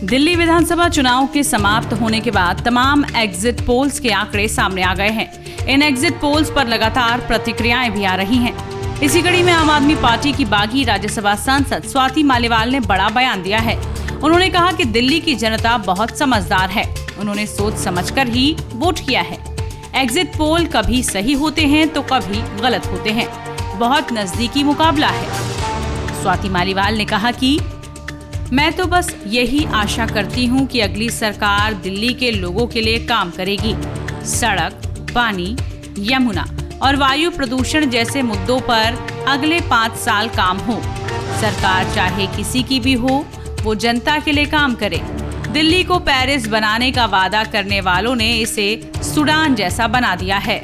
दिल्ली विधानसभा चुनाव के समाप्त होने के बाद तमाम एग्जिट पोल्स के आंकड़े सामने आ गए हैं। इन एग्जिट पोल्स पर लगातार प्रतिक्रियाएं भी आ रही हैं। इसी कड़ी में आम आदमी पार्टी की बागी राज्यसभा सांसद स्वाति मालीवाल ने बड़ा बयान दिया है। उन्होंने कहा कि दिल्ली की जनता बहुत समझदार है, उन्होंने सोच समझकर ही वोट किया है। एग्जिट पोल कभी सही होते हैं तो कभी गलत होते हैं, बहुत नजदीकी मुकाबला है। स्वाति मालीवाल ने कहा कि मैं तो बस यही आशा करती हूँ कि अगली सरकार दिल्ली के लोगों के लिए काम करेगी। सड़क, पानी, यमुना और वायु प्रदूषण जैसे मुद्दों पर अगले 5 साल काम हो। सरकार चाहे किसी की भी हो, वो जनता के लिए काम करे। दिल्ली को पेरिस बनाने का वादा करने वालों ने इसे सूडान जैसा बना दिया है।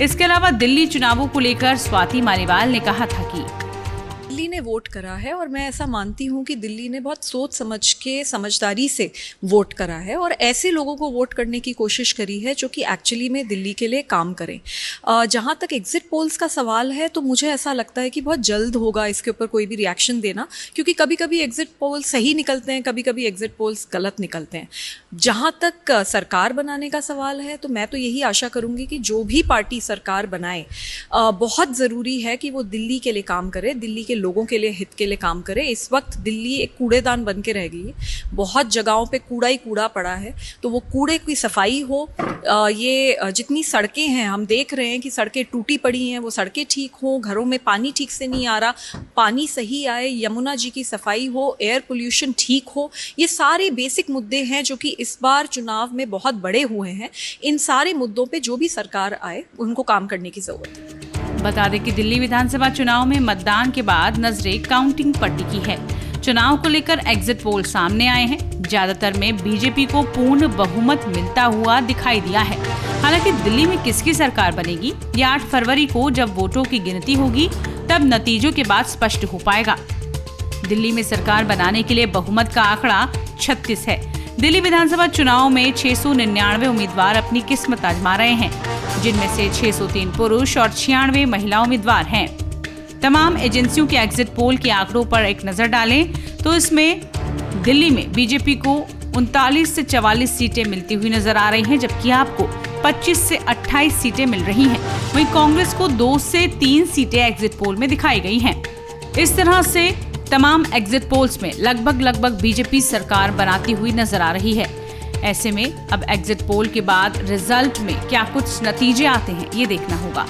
इसके अलावा दिल्ली चुनावों को लेकर स्वाति मालीवाल ने कहा था कि दिल्ली ने वोट करा है और मैं ऐसा मानती हूँ कि दिल्ली ने बहुत सोच समझ के समझदारी से वोट करा है और ऐसे लोगों को वोट करने की कोशिश करी है जो कि एक्चुअली में दिल्ली के लिए काम करें। जहाँ तक एग्जिट पोल्स का सवाल है तो मुझे ऐसा लगता है कि बहुत जल्द होगा इसके ऊपर कोई भी रिएक्शन देना, क्योंकि कभी कभी एग्जिट पोल्स सही निकलते हैं, कभी कभी एग्जिट पोल्स गलत निकलते हैं। जहाँ तक सरकार बनाने का सवाल है तो मैं तो यही आशा करूँगी कि जो भी पार्टी सरकार बनाए बहुत ज़रूरी है कि वो दिल्ली के लिए काम करे, दिल्ली के लोगों के लिए, हित के लिए काम करे। इस वक्त दिल्ली एक कूड़ेदान बन के रह गई है, बहुत जगहों पे कूड़ा ही कूड़ा पड़ा है, तो वो कूड़े की सफाई हो। ये जितनी सड़कें हैं, हम देख रहे हैं कि सड़कें टूटी पड़ी हैं, वो सड़कें ठीक हो, घरों में पानी ठीक से नहीं आ रहा, पानी सही आए, यमुना जी की सफाई हो, एयर पोल्यूशन ठीक हो। ये सारे बेसिक मुद्दे हैं जो कि इस बार चुनाव में बहुत बड़े हुए हैं। इन सारे मुद्दों पे जो भी सरकार आए उनको काम करने की जरूरत है। बता दें कि दिल्ली विधानसभा चुनाव में मतदान के बाद नजरें काउंटिंग पर टिकी है। चुनाव को लेकर एग्जिट पोल सामने आए हैं। ज्यादातर में बीजेपी को पूर्ण बहुमत मिलता हुआ दिखाई दिया है। हालांकि दिल्ली में किसकी सरकार बनेगी ये 8 फरवरी को जब वोटों की गिनती होगी तब नतीजों के बाद स्पष्ट हो पाएगा। दिल्ली में सरकार बनाने के लिए बहुमत का आंकड़ा 36 है। दिल्ली विधानसभा चुनाव में 699 उम्मीदवार अपनी किस्मत आजमा रहे हैं, जिनमें से 603 पुरुष और 96 महिला उम्मीदवार हैं। तमाम एजेंसियों के एग्जिट पोल के आंकड़ों पर एक नजर डालें तो इसमें दिल्ली में बीजेपी को 39 से 44 सीटें मिलती हुई नजर आ रही हैं, जबकि आपको 25 से 28 सीटें मिल रही हैं। वहीं कांग्रेस को 2 से 3 सीटें एग्जिट पोल में दिखाई गई हैं। इस तरह से तमाम एग्जिट पोल्स में लगभग बीजेपी सरकार बनाती हुई नजर आ रही है। ऐसे में अब एग्जिट पोल के बाद रिजल्ट में क्या कुछ नतीजे आते हैं ये देखना होगा।